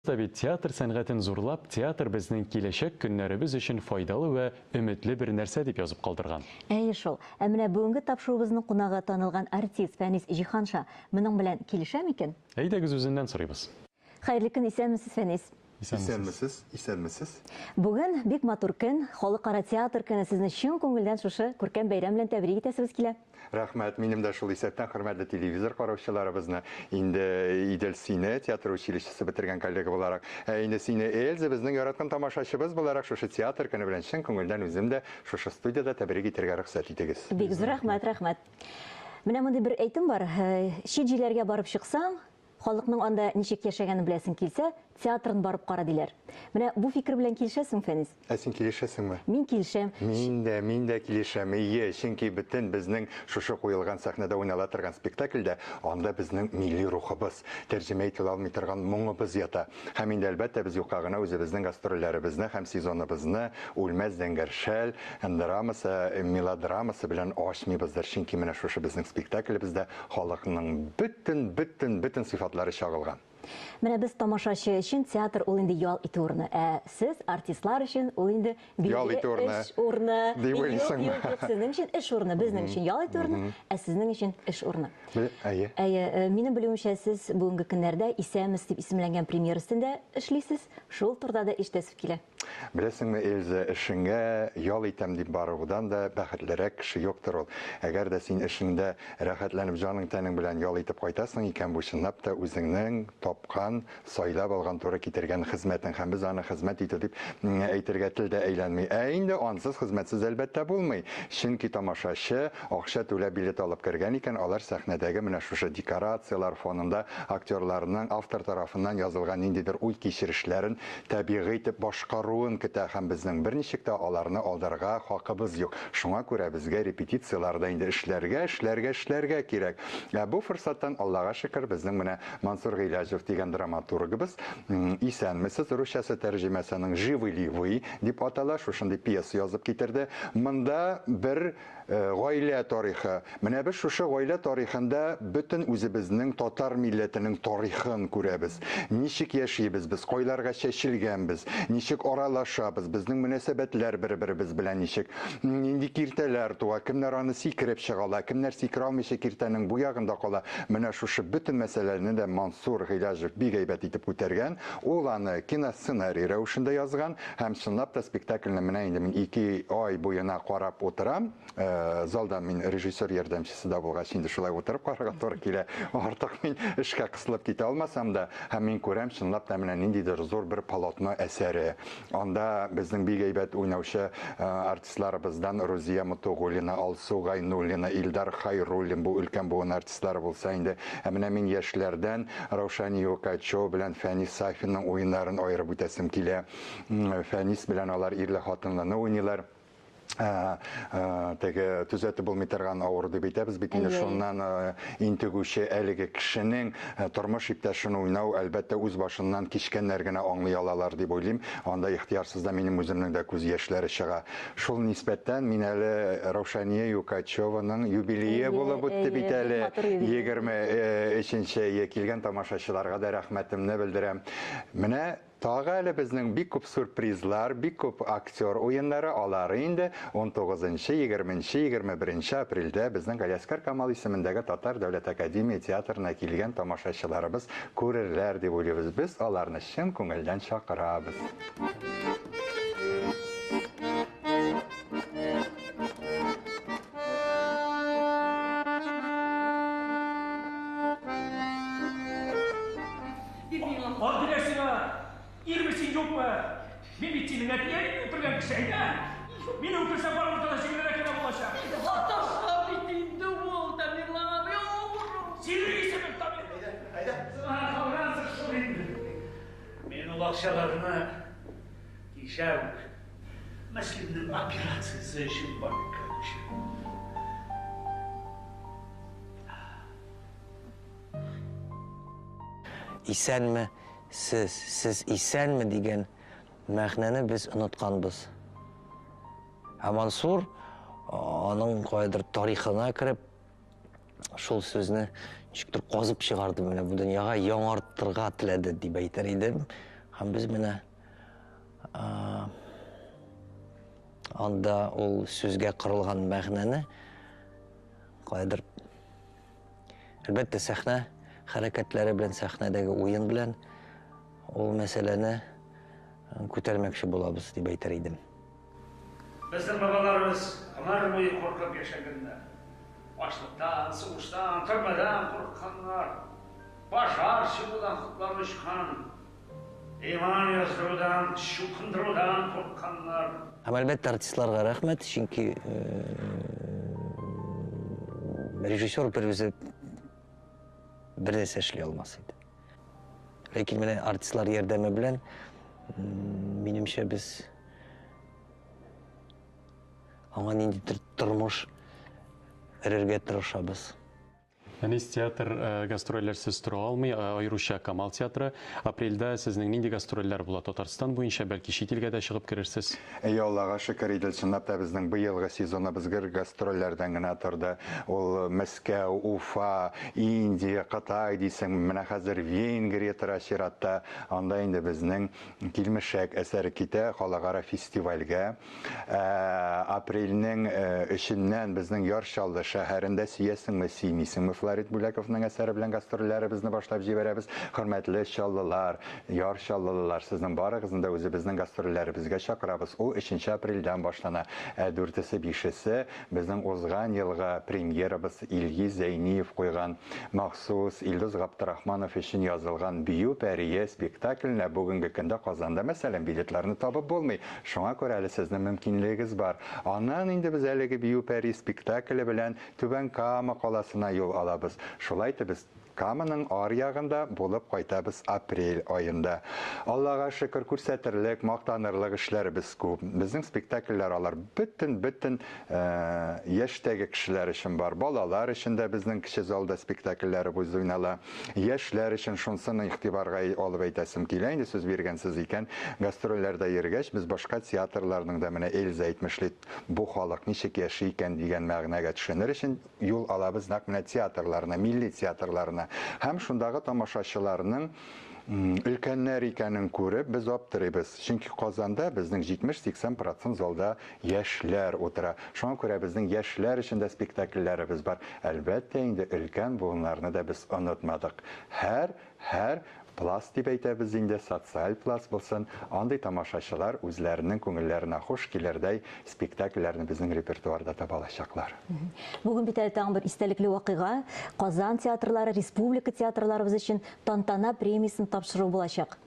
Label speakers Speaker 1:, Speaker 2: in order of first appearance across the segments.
Speaker 1: Tabii театр сәнгатен зурлап, театр безнең киләчәк көннәребез өчен файдалы ва өметле бер нәрсә дип язып калдырган.
Speaker 2: Әйе шул. Ә менә бүгенге тапшыруыбызның кунагы танылган артист Фәнис Җиһанша моның белән килешә микән?
Speaker 1: Әйдәгез үзеннән сорыйбыз.
Speaker 2: Хәерле көн, исәнмесез, Фәнис?
Speaker 3: Исәнмесез.
Speaker 2: Бүген бик матур көн, халыкара театр көне, сезне чын күңелдән шушы күркәм бәйрәм белән тәбрик итәсебез килә.
Speaker 3: Рәхмәт, минем дә шул исәптән хөрмәтле телевизор караучыларыбызны, инде Идел сине театр училищесы бетергән коллега буларак, инде сине Эльза безнең яраткан тамашачыбыз буларак шушы театр көне белән чын күңелдән үзем дә шушы студияда тәбрик итәргә рөхсәт итегез.
Speaker 2: Бик зур рәхмәт. Менә мондый бер әйтем бар, чит җилләргә барып чыксаң, халыкның анда ничек яшәгәнен беләсең килсә, театрын барып кара диләр. Менә бу фикер белән килешәсең, Фәнис?
Speaker 3: Ә син килешәсеңме?
Speaker 2: Мин килешәм.
Speaker 3: Мин дә килешәм. Чөнки бөтен безнең шушы куелган сәхнәдә уйнала торган спектакльдә анда безнең милли рухыбыз, тәрҗемә ителә алмый торган моңыбыз ята. Һәм инде әлбәттә без юкка гына үзебезнең гастрольләребезне һәм сезоныбызны үлмәс зәңгәршәл, драмасы, мелодрамасы белән ачмыйбыздыр. Чөнки менә шушы безнең спектаклебездә халыкның бөтен сыйфатлары чагылган.
Speaker 2: Менә без тамашачы өчен театр ул инде ял итү урыны, ә сез артистлар өчен ул инде эш урыны. Сезнең өчен эш урыны, безнең өчен ял итү урыны, ә сезнең өчен эш урыны. Әйе, минем белүемчә сез бүгенге көннәрдә Исәмес дип исемләнгән премьер өстендә эшлисез, шул турда да ишетәсез килә.
Speaker 3: Беләсеңме, Эльза, эшеңә ял итәм дип барудан да бәхетлерәк кеше юктыр ул. Әгәр дә син эшеңдә рәхәтләнеп җаның тәнең белән ял итеп кайтасың икән, бу чынлап та үзеңнең тапкан, сайлап алган туры китергән хезмәтең, һәм без аны хезмәт итү дип әйтергә телдә әйләнмәй. Ә инде ансыз хезмәтсез әлбәттә булмый. Чөнки тамашачы акча түләп билет алып кергән икән, алар сәхнәдәге менә шушы декорациялар фонында актерларның автор тарафыннан язылган ниндидер уй кичерешләрен табигый итеп башкаруын көтә, һәм безнең берничек тә аларны алдарга хакыбыз юк. Шуңа күрә безгә репетицияларда инде эшләргә кирәк. Бу форсаттан Аллага шөкер, безнең менә Мансур Гыйләҗев дигән драматургыбыз исәнмесез русчасы тәрҗемәсенең «Живы ли вы» дип атала, шушындый пьеса язып китерде. Монда бер гаилә тарихы. Менә без шушы гаилә тарихында бөтен үзебезнең татар милләтенең тарихын күрәбез. Ничек яшибез без, кайларга чәчелгәнбез, ничек аралашабыз, безнең мөнәсәбәтләр бер-беребез белән ничек, нинди киртәләр туа, кемнәр аны сикереп чыгала, кемнәр сикерә алмыйча киртәнең бу ягында кала. Менә шушы бөтен мәсьәләләрне дә Мансур Гыйләҗев бик әйбәт итеп күтәргән. Ул аны киносценарий рәвешендә язган һәм чынлап та спектакльне менә инде мин 2 ай буена карап утырам. Залда мин режиссер ярдәмчесе дә булгач инде шулай утырып карарга туры килә. Артык мин эшкә кысылып китә алмасам да, һәм мин күрәм чынлап та менә ниндидер зур бер полотно әсәре. Анда безнең бик әйбәт уйнаучы артистларыбыздан Рузия Мутугулина, Алсу Гайнуллина, Илдар Хайруллин бу өлкән буын артистлары булса инде, менә мин яшьләрдән Раушани Юкачо белән Фәнис Сафинның уеннарын аерып үтәсем килә. Фәнис белән алар ирле хатынлыны уйныйлар. Теге төзәтеп булмый торган авыр дип әйтәбез бит инде, шуннан интегүче әлеге кешенең тормыш иптәшен уйнау әлбәттә үз башыннан кичкәннәр генә аңлый алалар дип уйлыйм. Анда ихтыярсыз да минем үземнең дә күз яшьләре чыга. Шул нисбәттән мин әле Раушания Юкачеваның юбилее булып үтте бит әле. 23-нче килгән тамашачыларга да рәхмәтемне белдерәм. Менә тагы әле безнең бик күп сюрпризлар, бик күп актер уеннары, алары инде 19-нчы, 20-нчы, 21-нче апрельдә безнең Галяскар Камал исемендәге Татар дәүләт академия театрына килгән тамашачыларыбыз күрерләр дип уйлыйбыз. Без аларны чын күңелдән чакырабыз.
Speaker 4: Min bittiğini netiye oturgan şeyden. Min otursa bana ortada şeylere kadar bulaşar.
Speaker 5: Hatta sabitinde oldu. Nilana yok.
Speaker 4: Silri sebep tabii.
Speaker 5: Hayda.
Speaker 4: Sana kavransın şu indi.
Speaker 5: Min ulaşalarına dişev. Mesleğinin operasyası için bakmış.
Speaker 6: İsənmi? Siz isənmi degan мәгънәне без онытканбыз. Мансур аның кайдыр тарихына кирип шул сүзне ничектер казып чыгарды, менә бу дөньяга яңартырга теләде дип әйтер идем. Һәм без менә анда ул сүзгә корылган мәгънәне кайдыр әлбәттә сәхнә хәрәкәтләре белән, сәхнәдәге уен белән ул мәсьәләне күтәрмәкче булабыз дип әйтер идем.
Speaker 5: Безнең бабаларыбыз гомер буе куркып яшәгәннәр. Ачлыктан, сугыштан, төрмәдән курыкканнар. Пожар чыгудан хутлары очкан. Иман яздырудан, шукындырудан курыкканнар.
Speaker 6: Һәм әлбәттә артистларга рәхмәт, чөнки режиссер бер үзе бер нәрсә эшли алмас иде. Ләкин менә артистлар ярдәме белән минемчә без аңа ниндидер тормыш өрергә тырышабыз.
Speaker 1: Әнис театр гастрольләрсез тора алмый, аеруча Камал театры. Апрельдә сезнең нинди гастрольләр була Татарстан буенча, бәлки чит илгә дә чыгып керерсез?
Speaker 3: Аллага шөкер иде, чынлап та безнең быелгы сезоныбыз гастрольләрдән генә торды. Ул Мәскәү, Уфа, Индия, Кытай дисең, менә хәзер Венгрия тора чиратта. Анда инде безнең килмешәк әсәре китә халыкара фестивальгә. Апрельнең 3-ннән безнең Яршаллы шәһәрендә сиясеңме, симисеңме Флорид Бүләковның әсәре белән гастрольләребезне башлап җибәрәбез. Хөрмәтле чаллылар, Яршаллылар, сезнең барыгызны да үзебезнең гастрольләребезгә чакырабыз. Ул 3 апрельдән башлана. 4-се, 5-се безнең узган елга премьерабыз Илгиз Зәйниев куйган махсус Илдус Габдрахманов өчен язылган Бию пәрие спектакленә бүгенге көндә Казанда мәсәлән билетларны табып булмый. Шуңа күрә әле сезнең мөмкинлегегез бар. Аннан инде без әлеге Бию пәрие спектакле белән Түбән Кама каласына юл алабыз. Шулай итеп без Каманың аръягында булып кайтабыз апрель айында. Аллага шөкер, күрсәтерлек, мактанырлык эшләребез күп. Безнең спектакльләр алар бөтен яшьтәге кешеләр өчен бар. Балалар өчен дә безнең кече залда спектакльләребез уйнала. Яшьләр өчен шунысын игътибарга алып әйтәсем килә. Инде сүз биргәнсез икән, гастрольләрдә йөргәч, без башка театрларның да менә Эльза әйтмешли, бу халык ничек яши икән дигән мәгънәгә төшенер өчен юл алабыз нәкъ менә театрларына, милли театрларына. Һәм шундагы тамашачыларның өлкәннәр икәнен күреп, без аптырыйбыз. Чөнки Казанда безнең 70-80% залда яшьләр утыра. Шуңа күрә безнең яшьләр өчен дә спектакльләребез бар. Әлбәттә, инде өлкән буыннарны да без онытмадык. Һәр пласт дип әйтәбез инде, социаль пласт булсын, андый тамашачылар үзләренең күңелләренә хуш килердәй спектакльләрне безнең репертуарда таба алачаклар.
Speaker 2: Бүген бит тагын бер истәлекле вакыйга. Казан театрлары, республика театрларыбыз өчен тантана премиясын тапшыру булачак.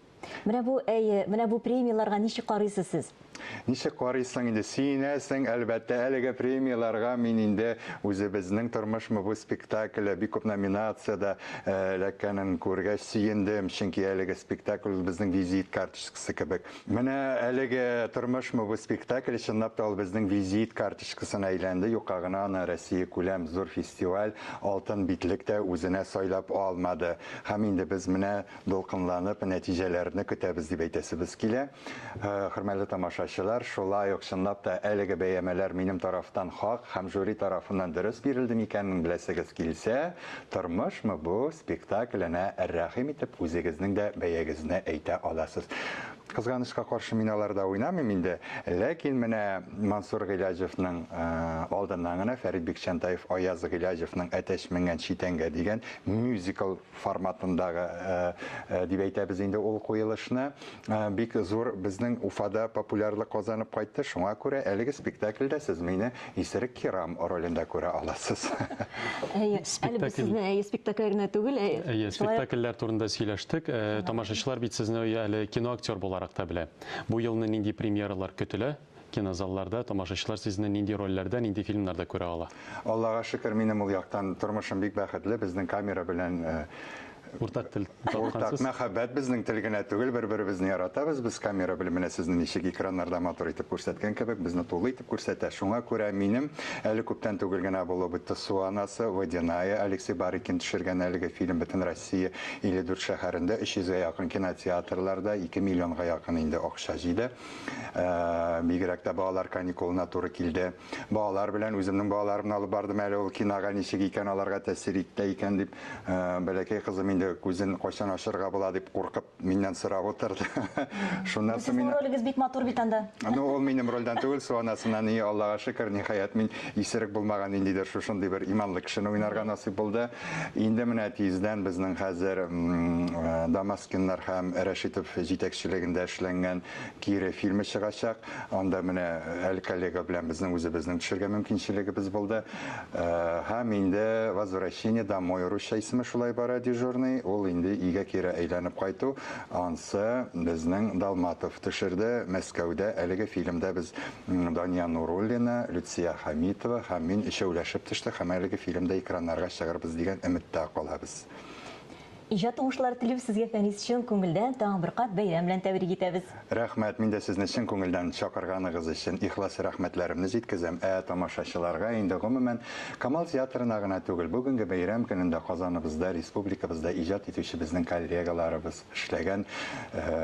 Speaker 2: Менә бу премияларга ничек карыйсыз сез?
Speaker 3: Ничек карыйсың инде, синәсең, әлбәттә, әлеге премияларга мин инде үзебезнең тормышмы бу спектакль бик күп номинациядә эләккәнен күргәч сөендем, чөнки әлеге спектакль безнең визит карточкасы кебек. Менә әлеге тормышмы бу спектакль чынлап та ул безнең визит карточкасына әйләнде. Юкка гына аны Россия күләм зур фестиваль алтын битлектә үзенә сайлап алмады. Һәм инде без менә дулкынланып нәтиҗәләрне көтәбез дип әйтәсебез килә. Хөрмәтле тамашачылар, шулай ук чынлап та әлеге бәямәләр минем тарафтан хак һәм жюри тарафыннан дөрес бирелде микәнен беләсегез килсә, тормышмы бу спектакленә рәхим итеп үзегезнең дә бәягезне әйтә аласыз. Кызганычка каршы мин аларда уйнамыйм инде, ләкин менә Мансур Гыйләҗевнең алдыннан гына Фәрит Бикчәнтаев Аяз Гыйләҗевнең әтәчмәгән читәнгә дигән мюзикл форматындагы дип әйтәбез инде ул куелышны бик зур безнең Уфада популярлык казанып кайтты. Шуңа күрә әлеге спектакльдә сез мине Исерек Кирам ролендә күрә аласыз.
Speaker 2: Спектакльне түгел,
Speaker 1: спектакльләр турында сөйләштек. Тамашачылар бит сезне әле кино актер буларак та белә. Бу елны нинди премьералар көтелә? Кинозалларда тамашачылар сезне нинди рольләрдә, нинди фильмнарда күрә ала?
Speaker 3: Аллага шөкер, минем ул яктан тормышым бик бәхетле. Безнең камера белән
Speaker 1: Уртак тел
Speaker 3: тапкансыз. Мәхәббәт безнең тел генә түгел, бер-беребезне яратабыз. Без камера белән менә сезне ничек экраннарда матур итеп күрсәткән кебек, безне тулы итеп күрсәтә. Шуңа күрә минем әле күптән түгел генә булып бетте Суанасы, Водяная, Алексей Барыкин төшергән әлеге фильм бөтен Россия 54 шәһәрендә 300-гә якын кинотеатрларда 2 миллионга якын инде акча җыйды. Бигрәк тә балалар каникулына туры килде. Балалар белән үземнең балаларымны алып бардым әле ул кинога ничек икән, аларга тәэсир итте икән дип, бәләкәй кызым инде күзен кайчан ачырга була дип куркып миннән сорап утырды. Шуннан соң
Speaker 2: Сезнең
Speaker 3: мин
Speaker 2: ролегез бит матур бит анда.
Speaker 3: Ну, ул минем рольдән түгел, сонасыннан и Аллага шөкер, ниһаять мин исерек булмаган ниндидер шушындый бер иманлы кешене уйнарга насыйп булды. Инде менә тиздән безнең хәзер Дамаскиннар һәм Рәшитов җитәкчелегендә эшләнгән Кире фильмы чыгачак. Анда менә әле коллега белән безнең үзебезнең төшергә мөмкинчелегебез булды. Һәм инде «Возвращение домой» русча исеме шулай бара дежурный. Ул инде өйгә кире әйләнеп кайту. Ансы безнең Далматов төшерде. Мәскәүдә әлеге фильмда без Дания Нуруллина, Люция Хамитова һәм мин өчәүләшеп төштек һәм әлеге фильмда экраннарга чыгарбыз дигән өметтә калабыз.
Speaker 2: Иҗат уңышлары телибез сезгә Фәнис өчен күңелдән тагын бер кат бәйрәм белән тәбрик итәбез.
Speaker 3: Рәхмәт, мин дә сезне чын күңелдән чакырганыгыз өчен ихлас рәхмәтләремне җиткезәм. Тамашачыларга инде гомумән Камал театрына гына түгел, бүгенге бәйрәм көнендә Казаныбызда, республикабызда иҗат итүче безнең коллегаларыбыз эшләгән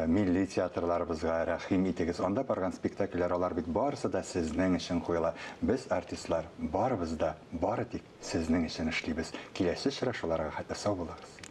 Speaker 3: милли театрларыбызга рәхим итегез. Анда барган спектакльләр алар бит барысы да сезнең өчен куела. Без артистлар барыбыз да бары тик сезнең өчен эшлибез. Киләсе очрашуларга хәтта сау булыгыз.